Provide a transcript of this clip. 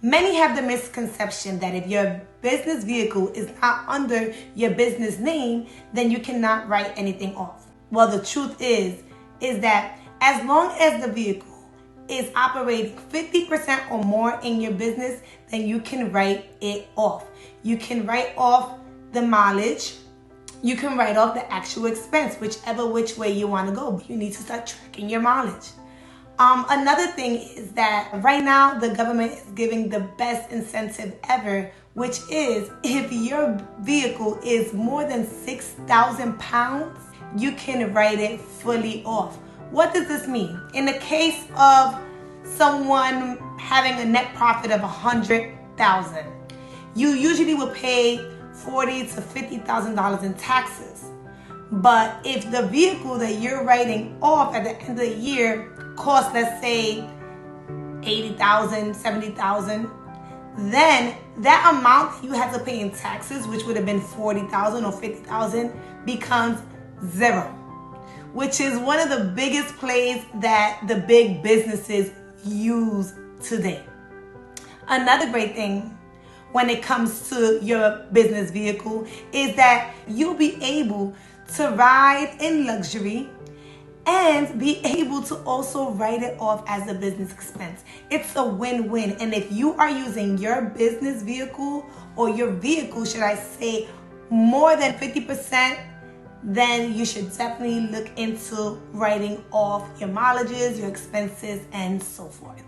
Many have the misconception that if your business vehicle is not under your business name, then you cannot write anything off. Well, the truth is that as long as the vehicle is operating 50% or more in your business, then you can write it off. You can write off the mileage. You can write off the actual expense, which way you want to go. But you need to start tracking your mileage. Another thing is that right now the government is giving the best incentive ever, which is if your vehicle is more than 6,000 pounds, you can write it fully off. What does this mean? In the case of someone having a net profit of $100,000, you usually will pay $40,000 to $50,000 in taxes. But if the vehicle that you're writing off at the end of the year costs, let's say, $80,000, $70,000, then that amount you have to pay in taxes, which would have been $40,000 or $50,000, becomes zero, which is one of the biggest plays that the big businesses use today. Another great thing when it comes to your business vehicle is that you'll be able to ride in luxury and be able to also write it off as a business expense. It's a win-win. And if you are using your business vehicle, or your vehicle, should I say, more than 50%, then you should definitely look into writing off your mileages, your expenses, and so forth.